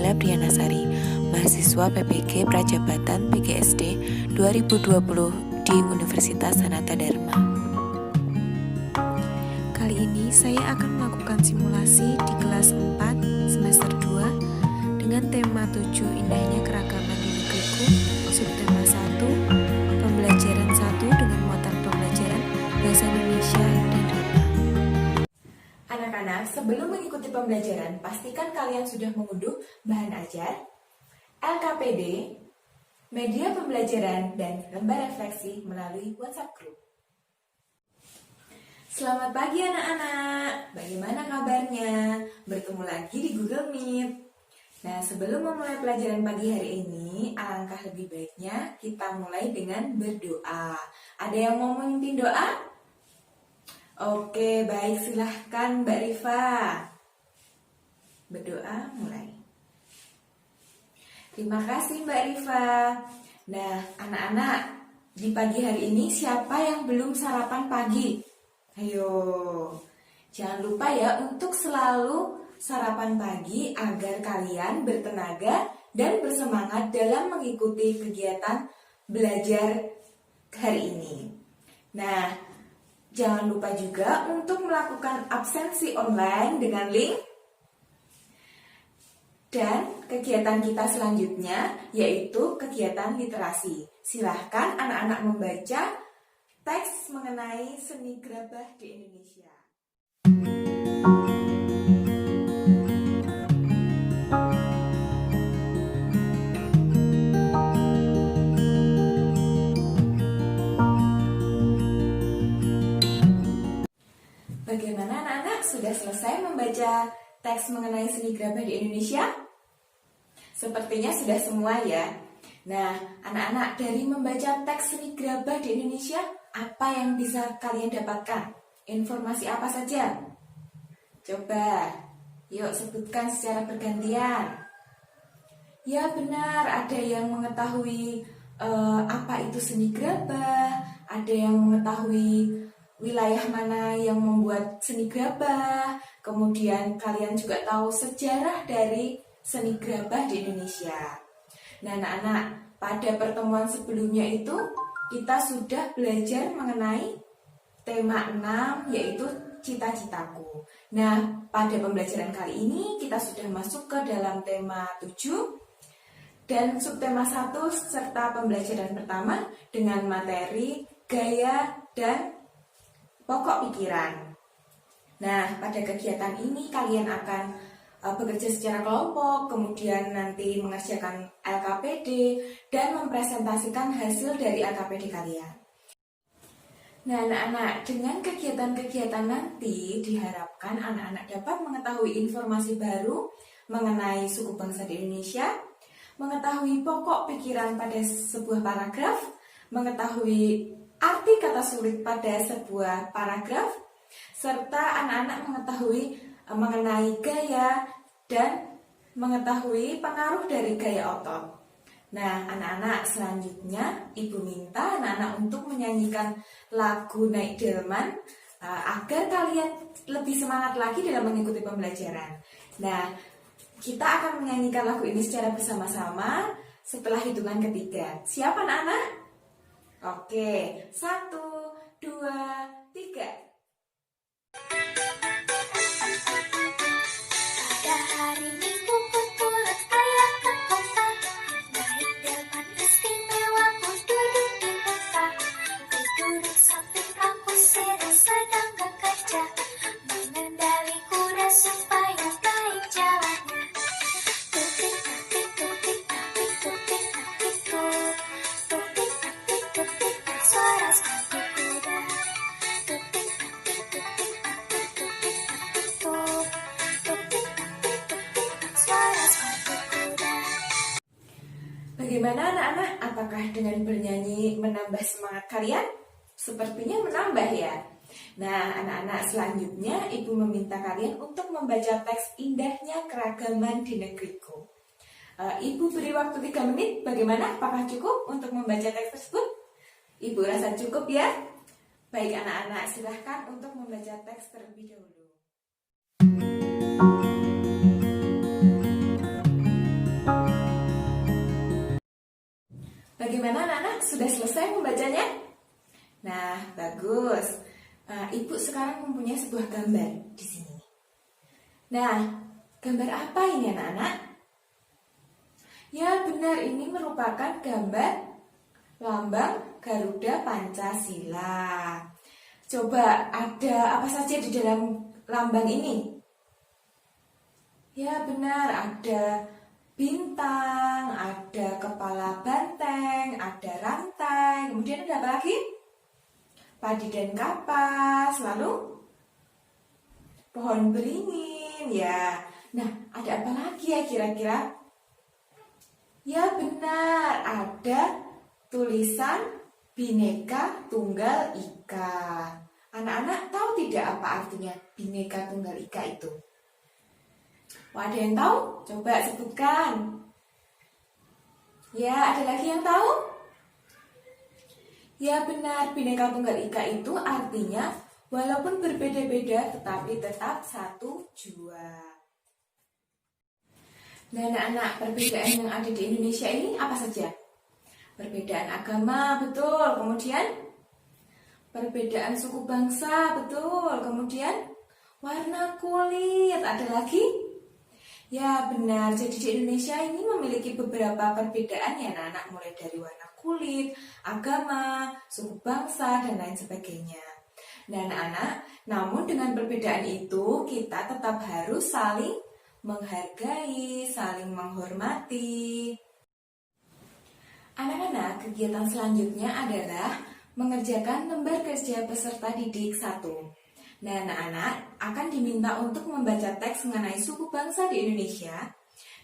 Nabila Priyanasari, mahasiswa PPG Prajabatan PGSD 2020 di Universitas Sanata Dharma. Kali ini saya akan melakukan simulasi di kelas 4 semester 2 dengan tema 7 Indahnya Keragaman di Negeriku, subtema 1, pembelajaran 1 dengan muatan pembelajaran Bahasa Indonesia dan IPA. Anak-anak, sebelum mengikuti pembelajaran, pastikan kalian sudah mengunduh bahan ajar, LKPD, media pembelajaran, dan lembar refleksi melalui WhatsApp Group. Selamat pagi anak-anak, bagaimana kabarnya? Bertemu lagi di Google Meet. Nah, sebelum memulai pelajaran pagi hari ini, alangkah lebih baiknya kita mulai dengan berdoa. Ada yang mau memimpin doa? Oke, baik, silahkan Mbak Rifa. Berdoa mulai. Terima kasih Mbak Rifa. Nah, anak-anak, di pagi hari ini siapa yang belum sarapan pagi? Ayo, jangan lupa ya untuk selalu sarapan pagi agar kalian bertenaga dan bersemangat dalam mengikuti kegiatan belajar hari ini. Nah, jangan lupa juga untuk melakukan absensi online dengan link. Dan kegiatan kita selanjutnya yaitu kegiatan literasi. Silahkan anak-anak membaca teks mengenai seni gerabah di Indonesia. Bagaimana anak-anak? Sudah selesai membaca teks mengenai seni gerabah di Indonesia? Sepertinya sudah semua ya. Nah, anak-anak, dari membaca teks seni gerabah di Indonesia, apa yang bisa kalian dapatkan? Informasi apa saja? Coba, yuk sebutkan secara bergantian. Ya benar, ada yang mengetahui apa itu seni gerabah, ada yang mengetahui wilayah mana yang membuat seni gerabah, kemudian kalian juga tahu sejarah dari seni gerabah di Indonesia. Nah anak-anak, pada pertemuan sebelumnya itu kita sudah belajar mengenai tema 6 yaitu cita-citaku. Nah, pada pembelajaran kali ini kita sudah masuk ke dalam tema 7 dan subtema 1 serta pembelajaran pertama dengan materi gaya dan pokok pikiran. Nah, pada kegiatan ini kalian akan bekerja secara kelompok, kemudian nanti mengerjakan LKPD dan mempresentasikan hasil dari LKPD kalian. Nah, anak-anak, dengan kegiatan-kegiatan nanti diharapkan anak-anak dapat mengetahui informasi baru mengenai suku bangsa di Indonesia, mengetahui pokok pikiran pada sebuah paragraf, mengetahui arti kata sulit pada sebuah paragraf, serta anak-anak mengetahui mengenai gaya dan mengetahui pengaruh dari gaya otot. Nah, anak-anak, selanjutnya Ibu minta anak-anak untuk menyanyikan lagu Naik Delman agar kalian lebih semangat lagi dalam mengikuti pembelajaran. Nah, kita akan menyanyikan lagu ini secara bersama-sama setelah hitungan ketiga. Siap anak-anak? Oke, 1, 2, 3. Pada hari Minggu ku turut ayah ke kota, naik delman istimewa ku duduk di depan. Ku duduk samping aku sedang bekerja, mengendali kuda supaya baik jalannya. Tutik natik tutik natik tutik natik tutik, tutik natik tutik natik suara sepatu kuda. Tutik natik tutik natik tutik natik tutik, tutik natik tutik natik suara sepatu kuda. Bagaimana anak-anak? Apakah dengan bernyanyi menambah semangat kalian? Sepertinya menambah ya. Nah, anak-anak, selanjutnya Ibu meminta kalian untuk membaca teks Indahnya Keragaman di Negeriku. Ibu beri waktu 3 menit. Bagaimana? Apakah cukup untuk membaca teks tersebut? Ibu rasa cukup ya? Baik anak-anak, silahkan untuk membaca teks terlebih dahulu. Bagaimana anak-anak? Sudah selesai membacanya? Nah, bagus. Ibu sekarang mempunyai sebuah gambar di sini. Nah, gambar apa ini anak-anak? Ya benar, ini merupakan gambar lambang Garuda Pancasila. Coba ada apa saja di dalam lambang ini? Ya benar, ada bintang, ada kepala banteng, ada rantai, kemudian ada apa lagi? Padi dan kapas, lalu pohon beringin, ya. Nah, ada apa lagi ya kira-kira? Ya benar, ada tulisan Bhinneka Tunggal Ika. Anak-anak tahu tidak apa artinya Bhinneka Tunggal Ika itu? Wah, ada yang tahu? Coba sebutkan. Ya, ada lagi yang tahu? Ya benar, Bhinneka Tunggal Ika itu artinya walaupun berbeda-beda tetapi tetap satu jua. Nah anak-anak, perbedaan yang ada di Indonesia ini apa saja? Perbedaan agama, betul. Kemudian perbedaan suku bangsa, betul. Kemudian warna kulit, ada lagi? Ya benar, jadi di Indonesia ini memiliki beberapa perbedaan ya anak-anak, mulai dari warna kulit, agama, suku bangsa, dan lain sebagainya. Nah anak-anak, namun dengan perbedaan itu kita tetap harus saling menghargai, saling menghormati. Anak-anak, kegiatan selanjutnya adalah mengerjakan lembar kerja peserta didik 1. Nah, anak-anak akan diminta untuk membaca teks mengenai suku bangsa di Indonesia.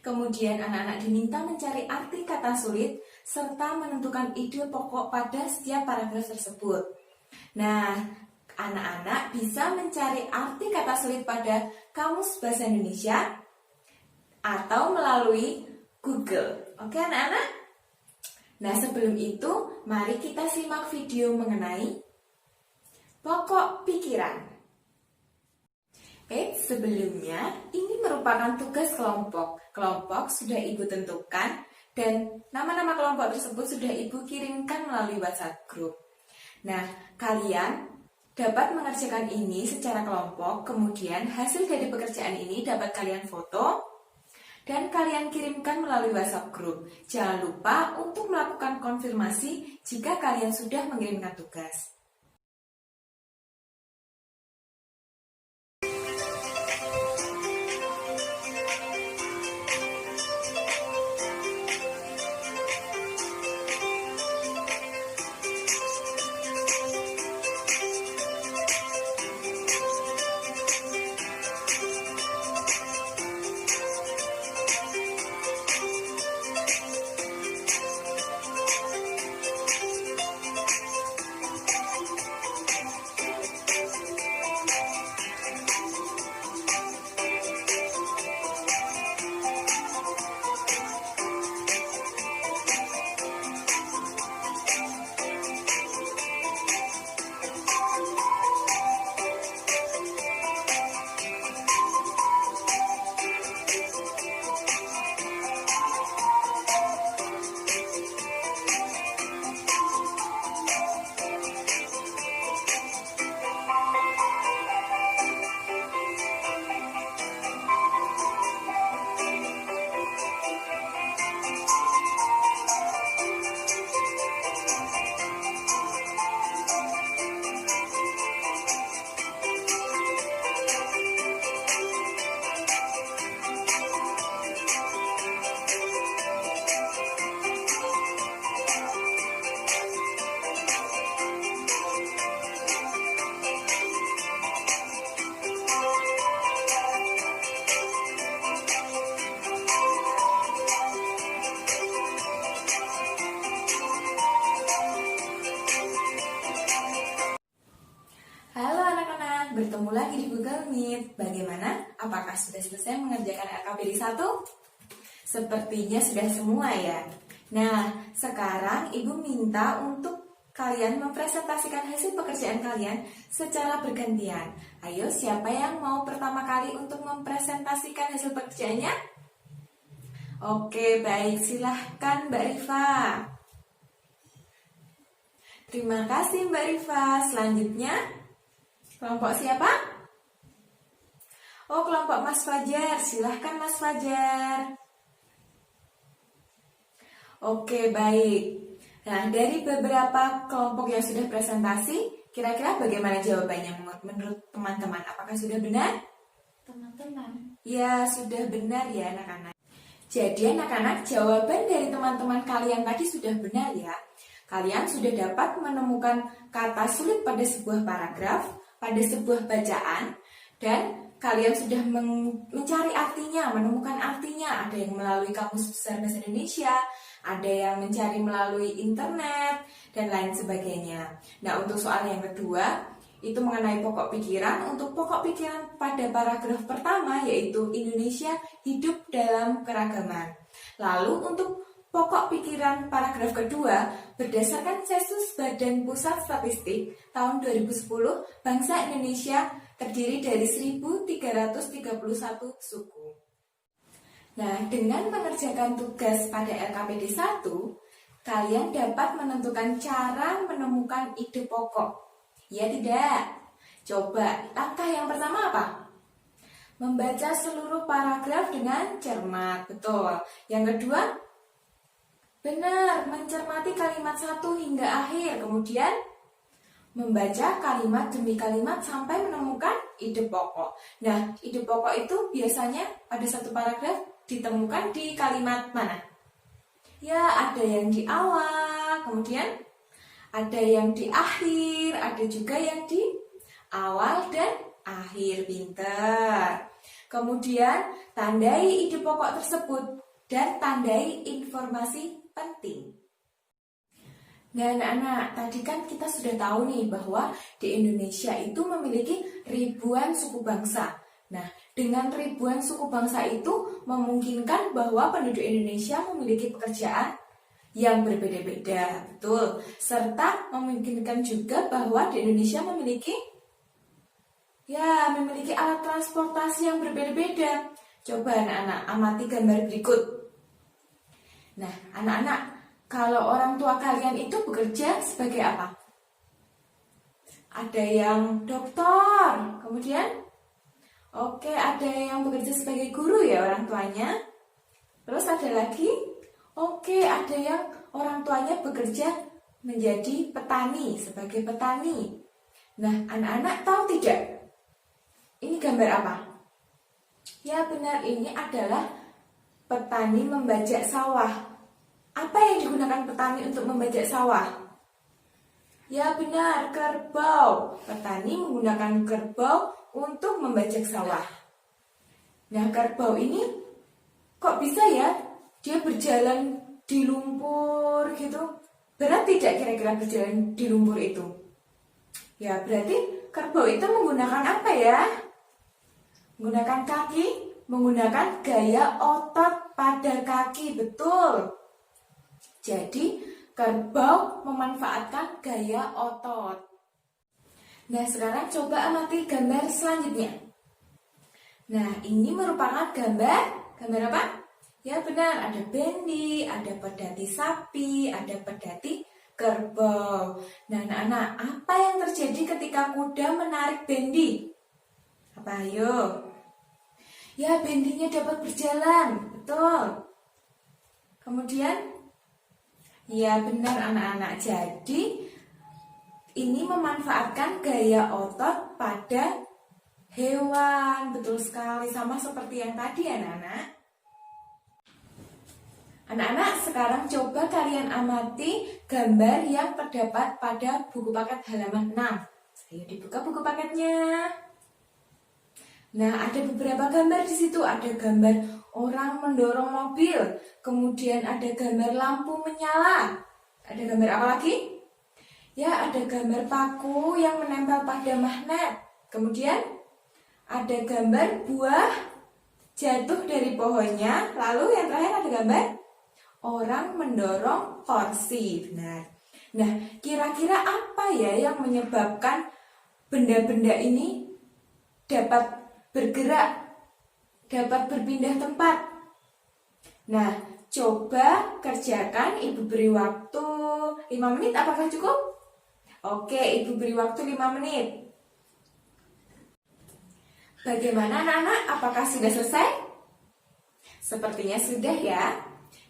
Kemudian anak-anak diminta mencari arti kata sulit serta menentukan ide pokok pada setiap paragraf tersebut. Nah, anak-anak bisa mencari arti kata sulit pada Kamus Bahasa Indonesia atau melalui Google. Oke, anak-anak? Nah, sebelum itu, mari kita simak video mengenai pokok pikiran. Sebelumnya, ini merupakan tugas kelompok. Kelompok sudah Ibu tentukan dan nama-nama kelompok tersebut sudah Ibu kirimkan melalui WhatsApp group. Nah, kalian dapat mengerjakan ini secara kelompok, kemudian hasil dari pekerjaan ini dapat kalian foto dan kalian kirimkan melalui WhatsApp group. Jangan lupa untuk melakukan konfirmasi jika kalian sudah mengirimkan tugas. Bertemu lagi di Google Meet. Bagaimana? Apakah sudah selesai mengerjakan LKPD 1? Sepertinya sudah semua ya. Nah, sekarang Ibu minta untuk kalian mempresentasikan hasil pekerjaan kalian secara bergantian. Ayo, siapa yang mau pertama kali untuk mempresentasikan hasil pekerjaannya? Oke, baik. Silahkan Mbak Rifa. Terima kasih Mbak Rifa. Selanjutnya, kelompok siapa? Oh, kelompok Mas Fajar. Silahkan Mas Fajar. Oke, baik. Nah, dari beberapa kelompok yang sudah presentasi, kira-kira bagaimana jawabannya menurut teman-teman? Apakah sudah benar? Teman-teman. Ya, sudah benar ya anak-anak. Jadi anak-anak, jawaban dari teman-teman kalian tadi sudah benar ya. Kalian sudah dapat menemukan kata sulit pada sebuah paragraf, pada sebuah bacaan, dan kalian sudah mencari artinya, menemukan artinya. Ada yang melalui Kamus Besar Bahasa Indonesia, ada yang mencari melalui internet, dan lain sebagainya. Nah, untuk soal yang kedua, itu mengenai pokok pikiran. Untuk pokok pikiran pada paragraf pertama, yaitu Indonesia hidup dalam keragaman. Lalu untuk pokok pikiran paragraf kedua, berdasarkan sensus Badan Pusat Statistik tahun 2010, bangsa Indonesia terdiri dari 1.331 suku. Nah, dengan mengerjakan tugas pada LKPD 1, kalian dapat menentukan cara menemukan ide pokok. Ya tidak? Coba, langkah yang pertama apa? Membaca seluruh paragraf dengan cermat. Betul. Yang kedua, benar, mencermati kalimat satu hingga akhir. Kemudian, membaca kalimat demi kalimat sampai menemukan ide pokok. Nah, ide pokok itu biasanya pada satu paragraf ditemukan di kalimat mana? Ya, ada yang di awal, kemudian ada yang di akhir, ada juga yang di awal dan akhir. Pinter. Kemudian, tandai ide pokok tersebut dan tandai informasi penting. Nah, anak-anak, tadi kan kita sudah tahu nih bahwa di Indonesia itu memiliki ribuan suku bangsa. Nah, dengan ribuan suku bangsa itu memungkinkan bahwa penduduk Indonesia memiliki pekerjaan yang berbeda-beda, betul. Serta memungkinkan juga bahwa di Indonesia memiliki alat transportasi yang berbeda-beda. Coba anak-anak amati gambar berikut. Nah, anak-anak, kalau orang tua kalian itu bekerja sebagai apa? Ada yang dokter, kemudian ada yang bekerja sebagai guru ya orang tuanya. Terus ada lagi, ada yang orang tuanya bekerja menjadi petani, sebagai petani. Nah, anak-anak tahu tidak? Ini gambar apa? Ya benar, ini adalah petani membajak sawah. Apa yang digunakan petani untuk membajak sawah? Ya benar, kerbau. Petani menggunakan kerbau untuk membajak sawah. Nah, kerbau ini kok bisa ya dia berjalan di lumpur gitu? Berat tidak kira-kira berjalan di lumpur itu? Ya, berarti kerbau itu menggunakan apa ya? Menggunakan kaki, menggunakan gaya otot pada kaki, betul. Jadi, kerbau memanfaatkan gaya otot. Nah, sekarang coba amati gambar selanjutnya. Nah, ini merupakan gambar apa? Ya benar, ada bendi, ada pedati sapi, ada pedati kerbau. Nah, anak-anak, apa yang terjadi ketika kuda menarik bendi? Apa ayo? Ya, bendinya dapat berjalan, betul. Kemudian, ya benar anak-anak, jadi ini memanfaatkan gaya otot pada hewan. Betul sekali, sama seperti yang tadi anak-anak. Anak-anak, sekarang coba kalian amati gambar yang terdapat pada buku paket halaman 6. Ayo dibuka buku paketnya. Nah, ada beberapa gambar di situ. Ada gambar orang mendorong mobil, kemudian ada gambar lampu menyala. Ada gambar apa lagi? Ya, ada gambar paku yang menempel pada magnet. Kemudian ada gambar buah jatuh dari pohonnya. Lalu yang terakhir ada gambar orang mendorong kursi. Benar. Nah, kira-kira apa ya yang menyebabkan benda-benda ini dapat bergerak, dapat berpindah tempat? Nah, coba kerjakan, Ibu beri waktu 5 menit, apakah cukup? Oke, Ibu beri waktu 5 menit. Bagaimana anak-anak? Apakah sudah selesai? Sepertinya sudah ya.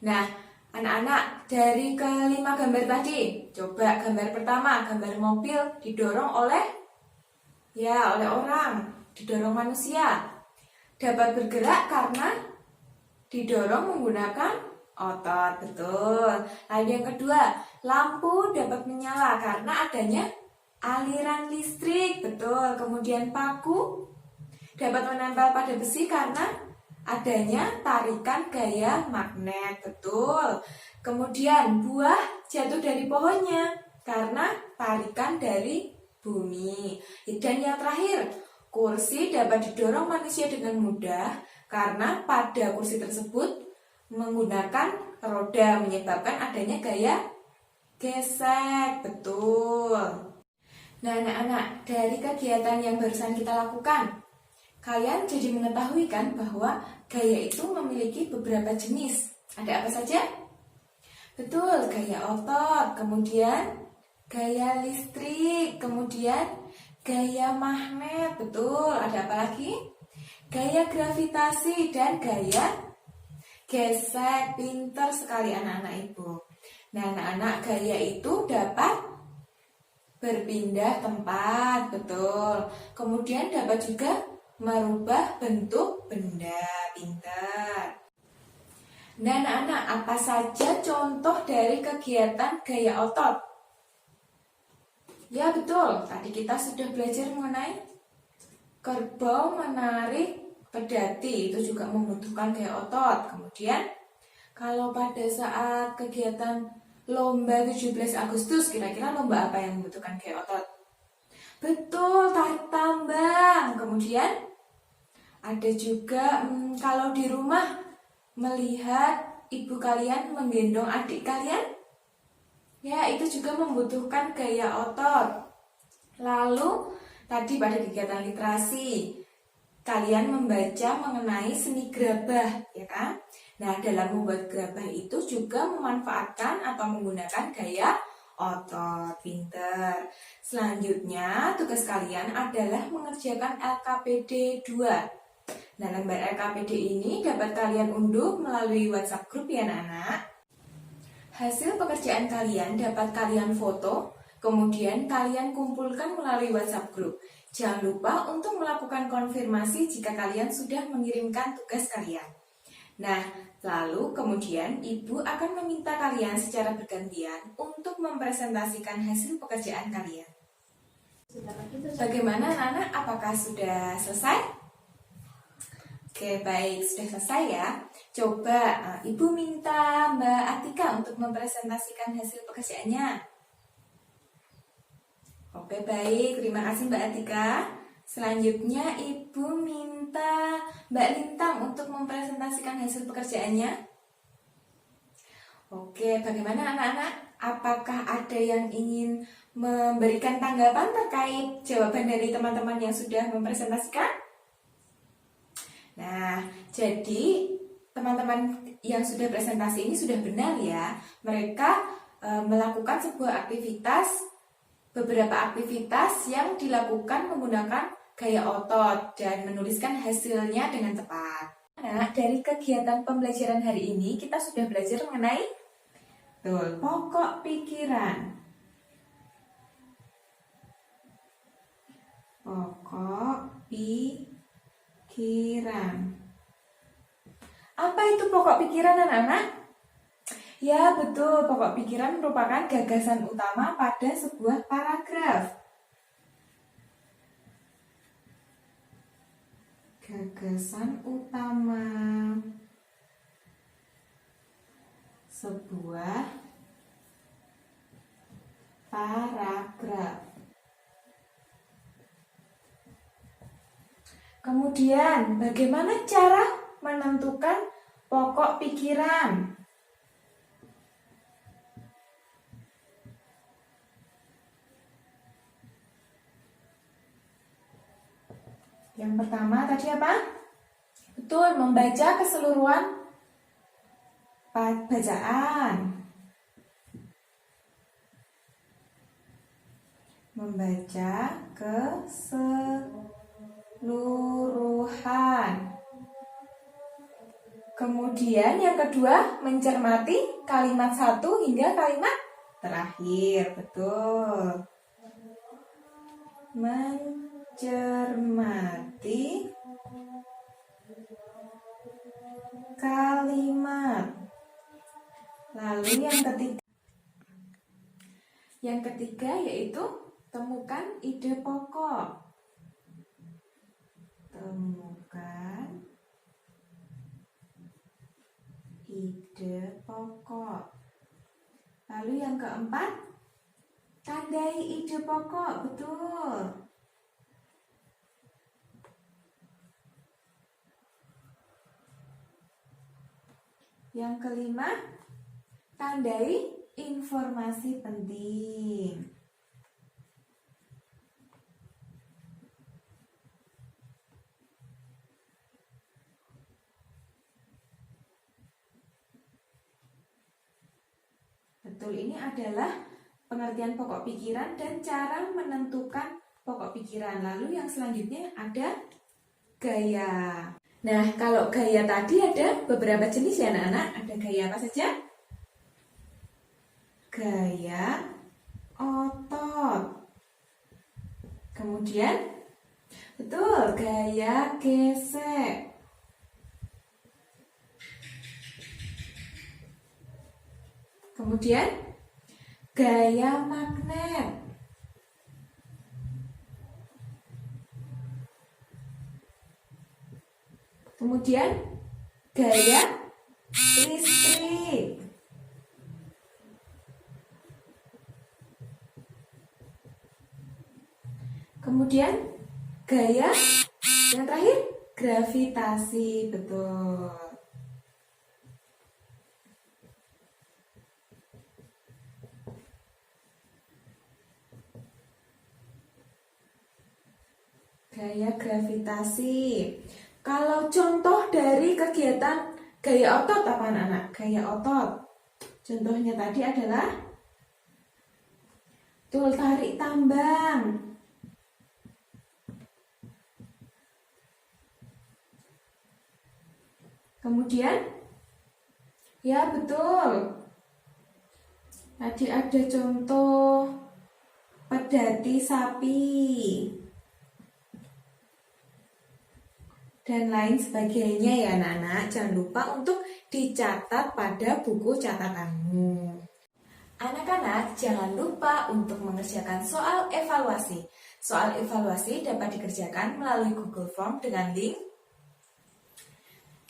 Nah, anak-anak, dari kelima gambar tadi, coba gambar pertama, gambar mobil didorong oleh orang, didorong manusia. Dapat bergerak karena didorong menggunakan otot, betul. Lalu yang kedua, lampu dapat menyala karena adanya aliran listrik, betul. Kemudian paku dapat menempel pada besi karena adanya tarikan gaya magnet, betul. Kemudian buah jatuh dari pohonnya karena tarikan dari bumi. Dan yang terakhir, kursi dapat didorong manusia dengan mudah karena pada kursi tersebut menggunakan roda menyebabkan adanya gaya gesek, betul. Nah anak-anak, dari kegiatan yang barusan kita lakukan, kalian jadi mengetahui kan bahwa gaya itu memiliki beberapa jenis. Ada apa saja? Betul, gaya otot, kemudian gaya listrik, kemudian gaya magnet, betul. Ada apa lagi? Gaya gravitasi dan gaya gesek. Pinter sekali anak-anak Ibu. Nah anak-anak, gaya itu dapat berpindah tempat, betul. Kemudian dapat juga merubah bentuk benda, pintar. Nah anak-anak, apa saja contoh dari kegiatan gaya otot? Ya betul, tadi kita sudah belajar mengenai kerbau menarik pedati, itu juga membutuhkan gaya otot. Kemudian kalau pada saat kegiatan lomba 17 Agustus, kira-kira lomba apa yang membutuhkan gaya otot? Betul, tarik tambang. Kemudian ada juga kalau di rumah melihat ibu kalian menggendong adik kalian, ya itu juga membutuhkan gaya otot. Lalu tadi pada kegiatan literasi, kalian membaca mengenai seni gerabah, ya kan? Nah, dalam membuat gerabah itu juga memanfaatkan atau menggunakan gaya otot, pinter. Selanjutnya, tugas kalian adalah mengerjakan LKPD 2. Nah, lembar LKPD ini dapat kalian unduh melalui WhatsApp grup ya anak-anak. Hasil pekerjaan kalian dapat kalian foto, kemudian kalian kumpulkan melalui WhatsApp grup. Jangan lupa untuk melakukan konfirmasi jika kalian sudah mengirimkan tugas kalian. Nah, lalu kemudian Ibu akan meminta kalian secara bergantian untuk mempresentasikan hasil pekerjaan kalian. Bagaimana anak-anak? Apakah sudah selesai? Oke, baik, sudah selesai ya. Coba Ibu minta Mbak Atika untuk mempresentasikan hasil pekerjaannya. Oke, baik, terima kasih Mbak Atika. Selanjutnya Ibu minta Mbak Lintang untuk mempresentasikan hasil pekerjaannya. Oke, bagaimana anak-anak? Apakah ada yang ingin memberikan tanggapan terkait jawaban dari teman-teman yang sudah mempresentasikan? Nah, jadi teman-teman yang sudah presentasi ini sudah benar ya. Mereka melakukan sebuah aktivitas, beberapa aktivitas yang dilakukan menggunakan gaya otot dan menuliskan hasilnya dengan tepat. Nah, dari kegiatan pembelajaran hari ini kita sudah belajar mengenai pokok pikiran. Pokok pikiran. Apa itu pokok pikiran anak-anak? Ya betul, pokok pikiran merupakan gagasan utama pada sebuah paragraf. Gagasan utama sebuah paragraf. Kemudian, bagaimana cara menentukan pokok pikiran? Yang pertama tadi apa? Betul, membaca keseluruhan bacaan. Membaca keseluruhan. Kemudian yang kedua, mencermati kalimat satu hingga kalimat terakhir. Betul. Mencermati kalimat. Lalu yang ketiga yaitu temukan ide pokok. Temukan ide pokok. Lalu yang keempat, tandai ide pokok. Betul. Yang kelima, tandai informasi penting. Betul, ini adalah pengertian pokok pikiran dan cara menentukan pokok pikiran. Lalu yang selanjutnya ada gaya. Nah, kalau gaya tadi ada beberapa jenis ya anak-anak. Ada gaya apa saja? Gaya otot. Kemudian, betul, gaya gesek. Kemudian, gaya magnet. Kemudian, gaya listrik. Kemudian, gaya yang terakhir, gravitasi. Betul. Gaya gravitasi. Kalau contoh dari kegiatan gaya otot apa anak-anak? Gaya otot. Contohnya tadi adalah tarik tambang. Kemudian, ya betul. Tadi ada contoh pedati sapi. Dan lain sebagainya ya anak-anak. Jangan lupa untuk dicatat pada buku catatanmu. Anak-anak jangan lupa untuk mengerjakan soal evaluasi. Soal evaluasi dapat dikerjakan melalui Google Form dengan link.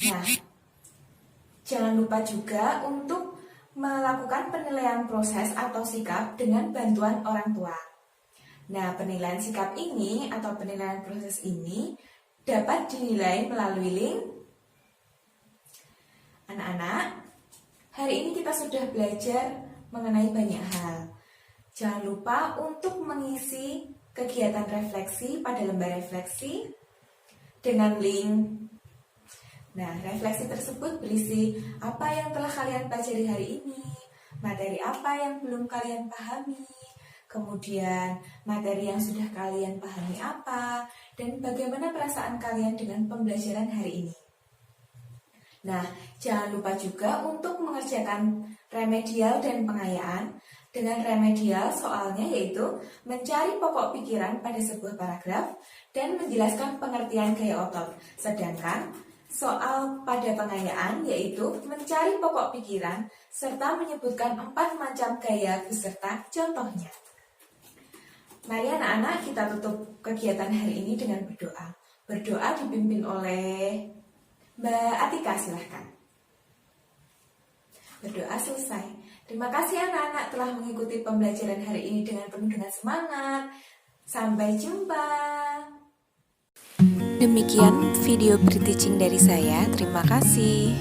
Nah, jangan lupa juga untuk melakukan penilaian proses atau sikap dengan bantuan orang tua. Nah, penilaian sikap ini atau penilaian proses ini dapat dinilai melalui link. Anak-anak, hari ini kita sudah belajar mengenai banyak hal. Jangan lupa untuk mengisi kegiatan refleksi pada lembar refleksi dengan link. Nah, refleksi tersebut berisi apa yang telah kalian pelajari hari ini, materi apa yang belum kalian pahami, kemudian materi yang sudah kalian pahami apa, dan bagaimana perasaan kalian dengan pembelajaran hari ini. Nah, jangan lupa juga untuk mengerjakan remedial dan pengayaan. Dengan remedial soalnya yaitu mencari pokok pikiran pada sebuah paragraf dan menjelaskan pengertian gaya otot. Sedangkan soal pada pengayaan yaitu mencari pokok pikiran serta menyebutkan 4 macam gaya beserta contohnya. Mari anak-anak kita tutup kegiatan hari ini dengan berdoa. Berdoa dipimpin oleh Mbak Atika, silahkan. Berdoa selesai. Terima kasih anak-anak telah mengikuti pembelajaran hari ini dengan penuh dengan semangat. Sampai jumpa. Demikian video pre-teaching dari saya. Terima kasih.